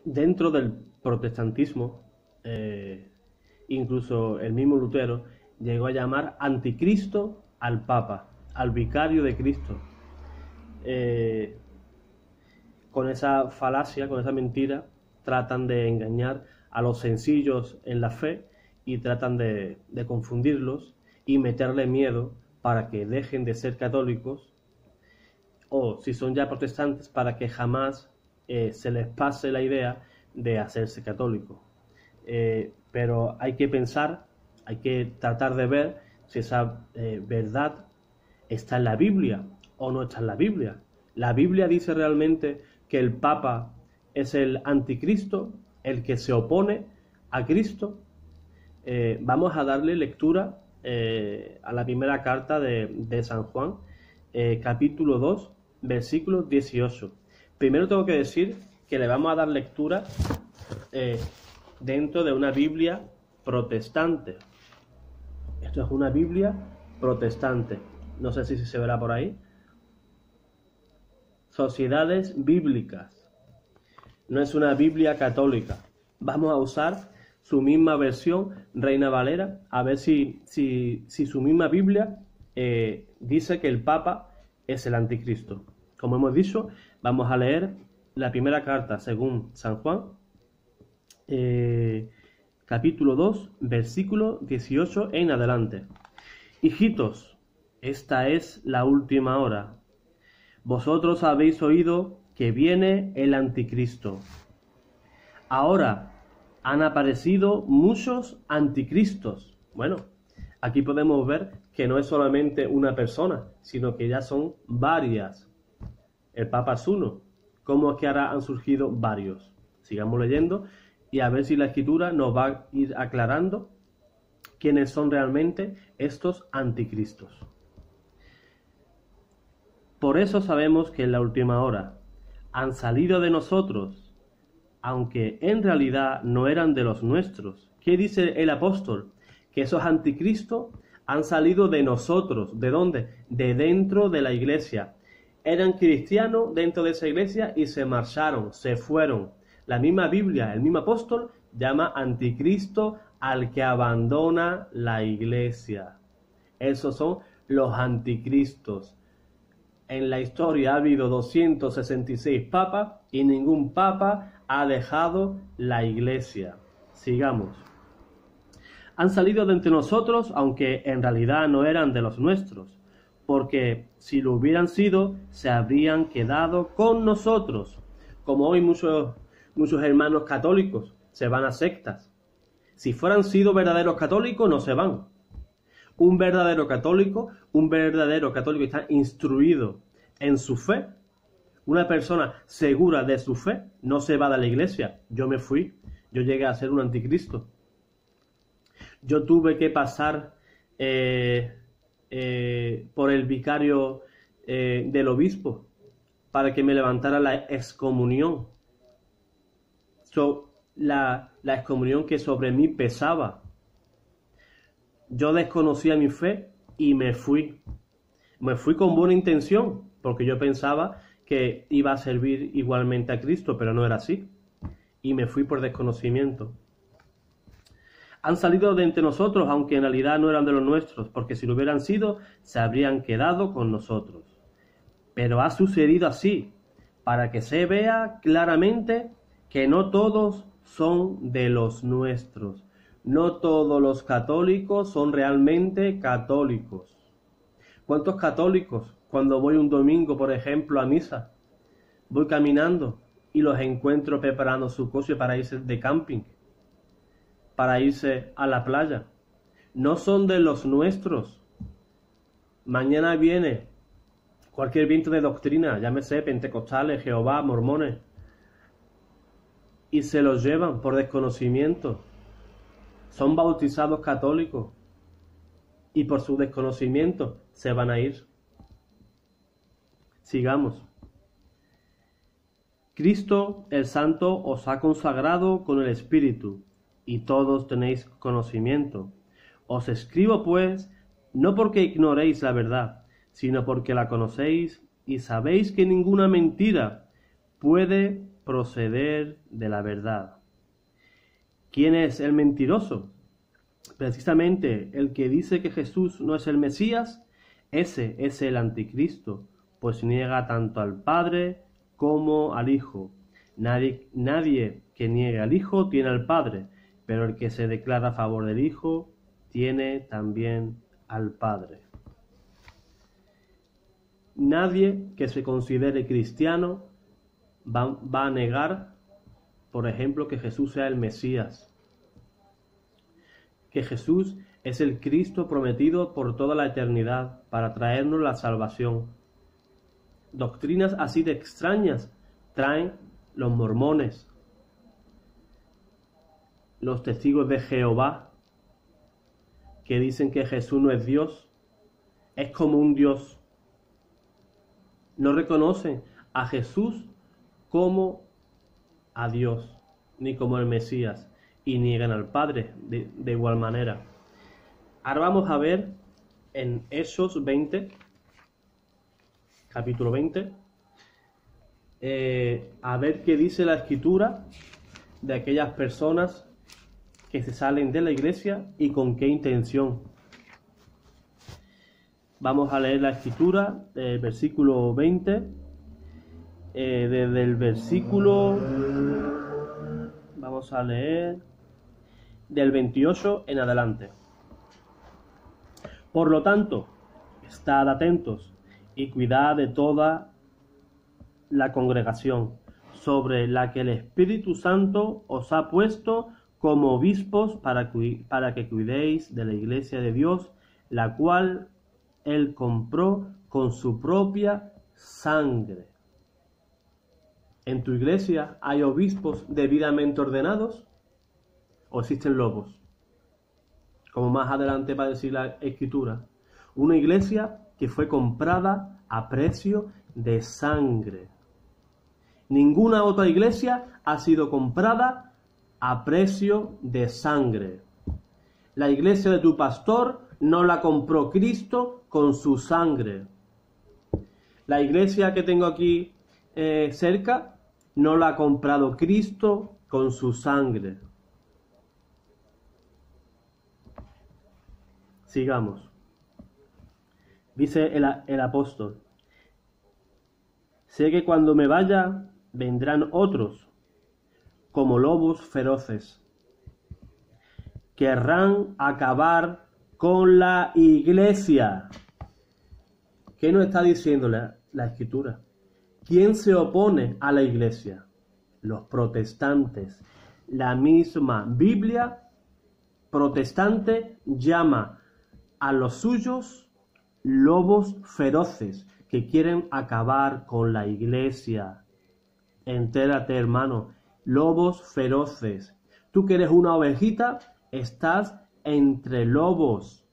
Dentro del protestantismo, incluso el mismo Lutero llegó a llamar anticristo al Papa, al vicario de Cristo. Con esa falacia, con esa mentira, tratan de engañar a los sencillos en la fe y tratan de confundirlos y meterle miedo para que dejen de ser católicos, o si son ya protestantes, para que jamás se les pase la idea de hacerse católico. Pero hay que pensar, hay que tratar de ver si esa verdad está en la Biblia o no está en la Biblia. ¿La Biblia dice realmente que el Papa es el anticristo, el que se opone a Cristo? Vamos a darle lectura a la primera carta de San Juan, capítulo 2, versículo 18. Primero tengo que decir que le vamos a dar lectura dentro de una Biblia protestante. Esto es una Biblia protestante. No sé si se verá por ahí. Sociedades bíblicas. No es una Biblia católica. Vamos a usar su misma versión, Reina Valera, a ver si su misma Biblia dice que el Papa es el anticristo. Como hemos dicho, vamos a leer la primera carta según San Juan, capítulo 2, versículo 18 en adelante. Hijitos, esta es la última hora. Vosotros habéis oído que viene el anticristo. Ahora han aparecido muchos anticristos. Bueno, aquí podemos ver que no es solamente una persona, sino que ya son varias. El Papa es uno. ¿Cómo es que ahora han surgido varios? Sigamos leyendo y a ver si la Escritura nos va a ir aclarando quiénes son realmente estos anticristos. Por eso sabemos que en la última hora han salido de nosotros, aunque en realidad no eran de los nuestros. ¿Qué dice el apóstol? Que esos anticristos han salido de nosotros. ¿De dónde? De dentro de la iglesia. Eran cristianos dentro de esa iglesia y se marcharon, se fueron. La misma Biblia, el mismo apóstol, llama anticristo al que abandona la iglesia. Esos son los anticristos. En la historia ha habido 266 papas y ningún papa ha dejado la iglesia. Sigamos. Han salido de entre nosotros, aunque en realidad no eran de los nuestros, porque si lo hubieran sido, se habrían quedado con nosotros. Como hoy muchos hermanos católicos se van a sectas. Si fueran sido verdaderos católicos, no se van. Un verdadero católico está instruido en su fe. Una persona segura de su fe no se va de la iglesia. Yo me fui, yo llegué a ser un anticristo. Yo tuve que pasar por el vicario del obispo para que me levantara la excomunión. La excomunión que sobre mí pesaba. Yo desconocía mi fe y me fui. Me fui con buena intención, porque yo pensaba que iba a servir igualmente a Cristo, pero no era así. Y me fui por desconocimiento. Han salido de entre nosotros, aunque en realidad no eran de los nuestros, porque si lo hubieran sido, se habrían quedado con nosotros. Pero ha sucedido así, para que se vea claramente que no todos son de los nuestros. No todos los católicos son realmente católicos. ¿Cuántos católicos, cuando voy un domingo, por ejemplo, a misa, voy caminando y los encuentro preparando su coche para irse de camping, para irse a la playa? No son de los nuestros. Mañana viene cualquier viento de doctrina, llámese pentecostales, Jehová, mormones, y se los llevan por desconocimiento. Son bautizados católicos y por su desconocimiento se van a ir. Sigamos. Cristo el Santo os ha consagrado con el Espíritu, y todos tenéis conocimiento. Os escribo pues, no porque ignoréis la verdad, sino porque la conocéis y sabéis que ninguna mentira puede proceder de la verdad. ¿Quién es el mentiroso? Precisamente el que dice que Jesús no es el Mesías. Ese es el anticristo, pues niega tanto al Padre como al Hijo. Nadie que niegue al Hijo tiene al Padre, pero el que se declara a favor del Hijo tiene también al Padre. Nadie que se considere cristiano va a negar, por ejemplo, que Jesús sea el Mesías, que Jesús es el Cristo prometido por toda la eternidad para traernos la salvación. Doctrinas así de extrañas traen los mormones, los testigos de Jehová, que dicen que Jesús no es Dios, es como un Dios. No reconocen a Jesús como a Dios, ni como el Mesías, y niegan al Padre de igual manera. Ahora vamos a ver en Hechos 20, capítulo 20, a ver qué dice la Escritura de aquellas personas que se salen de la iglesia y con qué intención. Vamos a leer la Escritura del versículo 20, desde el versículo, vamos a leer del 28 en adelante. Por lo tanto, estad atentos y cuidad de toda la congregación, sobre la que el Espíritu Santo os ha puesto como obispos para que cuidéis de la iglesia de Dios, la cual Él compró con su propia sangre. ¿En tu iglesia hay obispos debidamente ordenados? ¿O existen lobos? Como más adelante va a decir la Escritura. Una iglesia que fue comprada a precio de sangre. Ninguna otra iglesia ha sido comprada a precio de sangre. La iglesia de tu pastor no la compró Cristo con su sangre. La iglesia que tengo aquí cerca no la ha comprado Cristo con su sangre. Sigamos. Dice el apóstol: sé que cuando me vaya vendrán otros como lobos feroces. Querrán acabar con la iglesia. ¿Qué nos está diciendo la Escritura? ¿Quién se opone a la iglesia? Los protestantes. La misma Biblia protestante llama a los suyos lobos feroces que quieren acabar con la iglesia. Entérate, hermano, lobos feroces. Tú que eres una ovejita, estás entre lobos.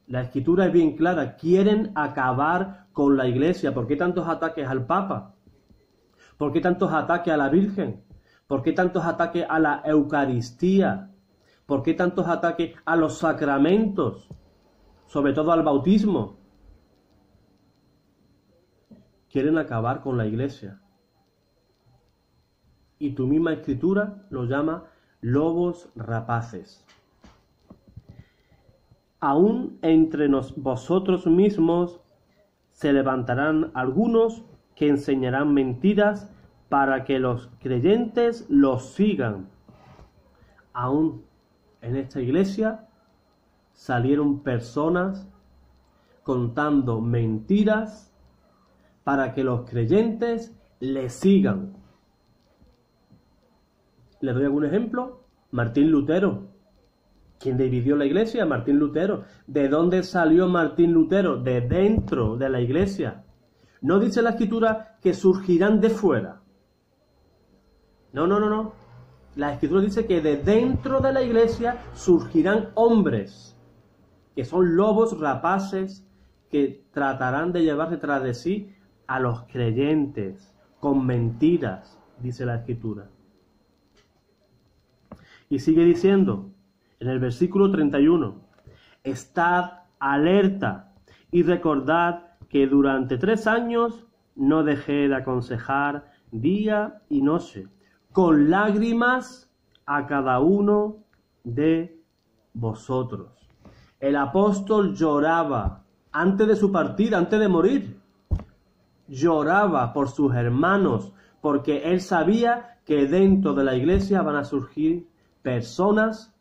La Escritura es bien clara, quieren acabar con la iglesia. ¿Por qué tantos ataques al Papa? ¿Por qué tantos ataques a la Virgen? ¿Por qué tantos ataques a la Eucaristía? ¿Por qué tantos ataques a los sacramentos? Sobre todo al bautismo. Quieren acabar con la iglesia. Y tu misma Escritura los llama lobos rapaces. Aún entre vosotros mismos se levantarán algunos que enseñarán mentiras para que los creyentes los sigan. Aún en esta iglesia salieron personas contando mentiras para que los creyentes le sigan. ¿Les doy algún ejemplo? Martín Lutero. ¿Quién dividió la iglesia? Martín Lutero. ¿De dónde salió Martín Lutero? De dentro de la iglesia. No dice la Escritura que surgirán de fuera. No. La Escritura dice que de dentro de la iglesia surgirán hombres, que son lobos rapaces, que tratarán de llevar detrás de sí a los creyentes, con mentiras, dice la Escritura. Y sigue diciendo, en el versículo 31, estad alerta y recordad que durante 3 años no dejé de aconsejar día y noche, con lágrimas a cada uno de vosotros. El apóstol lloraba antes de su partida, antes de morir. Lloraba por sus hermanos, porque él sabía que dentro de la iglesia van a surgir personas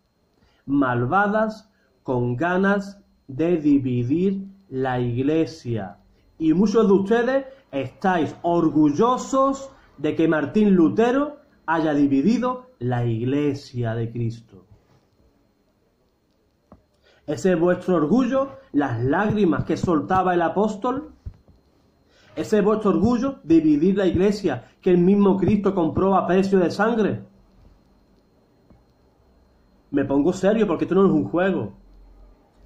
malvadas con ganas de dividir la iglesia. Y muchos de ustedes estáis orgullosos de que Martín Lutero haya dividido la iglesia de Cristo. ¿Ese es vuestro orgullo? ¿Las lágrimas que soltaba el apóstol? ¿Ese es vuestro orgullo? ¿Dividir la iglesia que el mismo Cristo compró a precio de sangre? Me pongo serio porque esto no es un juego.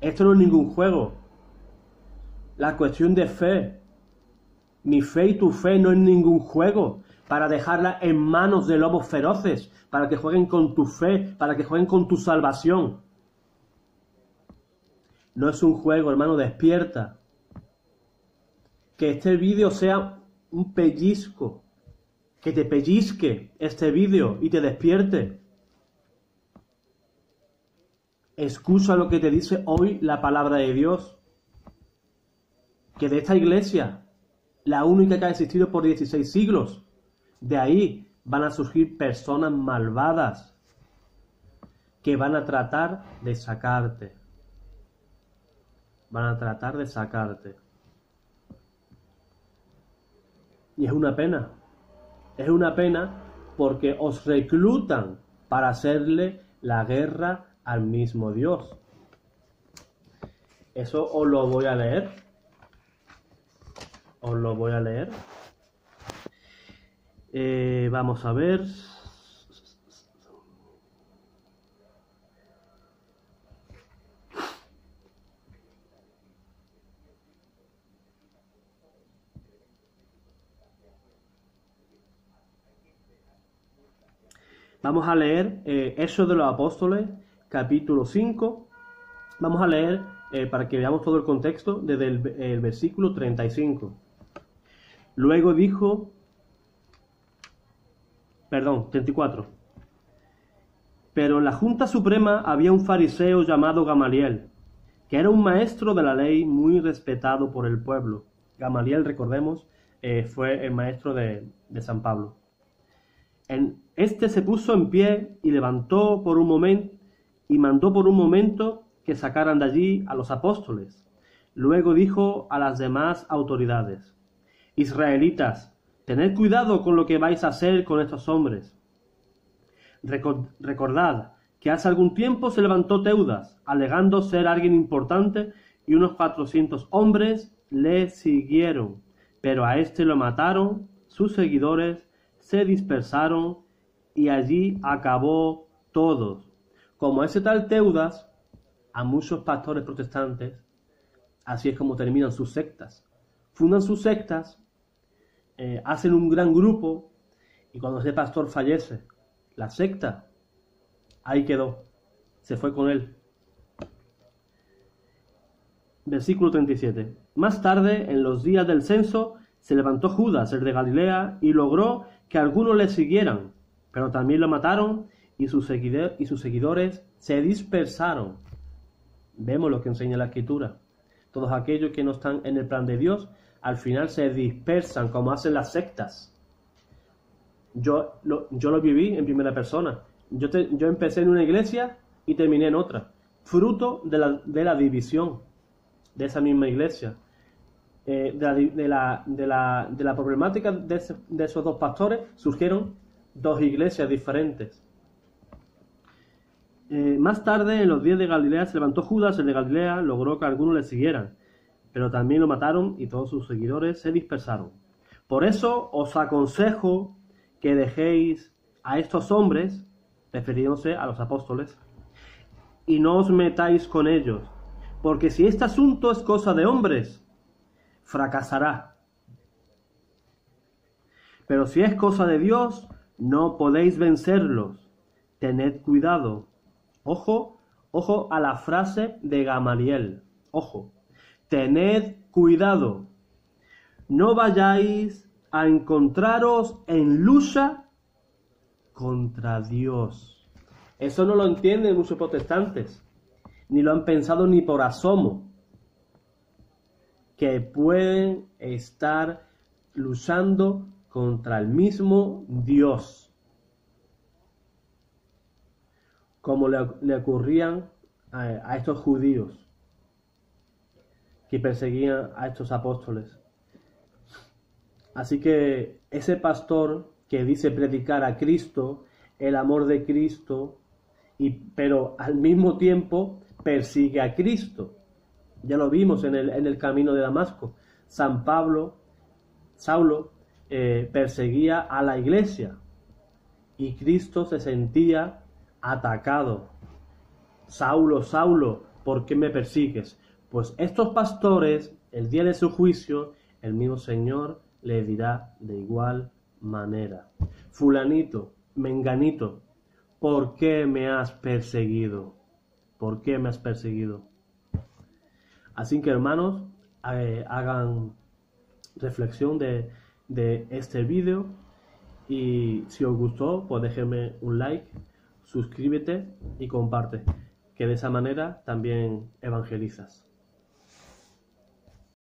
Esto no es ningún juego. La cuestión de fe. Mi fe y tu fe no es ningún juego para dejarla en manos de lobos feroces, para que jueguen con tu fe, para que jueguen con tu salvación. No es un juego, hermano, despierta. Que este vídeo sea un pellizco, que te pellizque este vídeo y te despierte. Escucha lo que te dice hoy la palabra de Dios. Que de esta iglesia, la única que ha existido por 16 siglos, de ahí van a surgir personas malvadas que van a tratar de sacarte. Van a tratar de sacarte. Y es una pena. Es una pena porque os reclutan para hacerle la guerra al mismo Dios. Eso os lo voy a leer. Os lo voy a leer. Vamos a ver. Vamos a leer Hechos de los Apóstoles, capítulo 5. Vamos a leer, para que veamos todo el contexto, desde el versículo 35. Luego dijo, 34. Pero en la Junta Suprema había un fariseo llamado Gamaliel, que era un maestro de la ley muy respetado por el pueblo. Gamaliel, recordemos, fue el maestro de San Pablo. Este se puso en pie y mandó por un momento que sacaran de allí a los apóstoles. Luego dijo a las demás autoridades: Israelitas, tened cuidado con lo que vais a hacer con estos hombres. Recordad que hace algún tiempo se levantó Teudas, alegando ser alguien importante, y unos 400 hombres le siguieron, pero a este lo mataron, sus seguidores se dispersaron y allí acabó todos. Como ese tal Teudas, a muchos pastores protestantes, así es como terminan sus sectas. Fundan sus sectas, hacen un gran grupo, y cuando ese pastor fallece, la secta, ahí quedó, se fue con él. Versículo 37. Más tarde, en los días del censo, se levantó Judas, el de Galilea, y logró que algunos le siguieran, pero también lo mataron y sus seguidores se dispersaron. Vemos lo que enseña la Escritura. Todos aquellos que no están en el plan de Dios, al final se dispersan, como hacen las sectas. Yo lo viví en primera persona. Yo empecé en una iglesia y terminé en otra, fruto de la división de esa misma iglesia. De la problemática de esos dos pastores surgieron dos iglesias diferentes. Más tarde, en los días de Galilea, se levantó Judas, el de Galilea, logró que algunos le siguieran, pero también lo mataron y todos sus seguidores se dispersaron. Por eso os aconsejo que dejéis a estos hombres, refiriéndose a los apóstoles, y no os metáis con ellos, porque si este asunto es cosa de hombres, fracasará. Pero si es cosa de Dios, no podéis vencerlos. Tened cuidado. Ojo a la frase de Gamaliel. Ojo. Tened cuidado. No vayáis a encontraros en lucha contra Dios. Eso no lo entienden muchos protestantes, ni lo han pensado ni por asomo, que pueden estar luchando contra el mismo Dios, como le ocurrían a estos judíos que perseguían a estos apóstoles. Así que ese pastor que dice predicar a Cristo, el amor de Cristo, pero al mismo tiempo persigue a Cristo. Ya lo vimos en el camino de Damasco. Saulo perseguía a la iglesia y Cristo se sentía atacado. Saulo, Saulo, ¿por qué me persigues? Pues estos pastores, el día de su juicio, el mismo Señor le dirá de igual manera: fulanito, menganito, ¿por qué me has perseguido? ¿Por qué me has perseguido? Así que, hermanos, hagan reflexión de este vídeo, y si os gustó, pues déjenme un like, suscríbete y comparte, que de esa manera también evangelizas.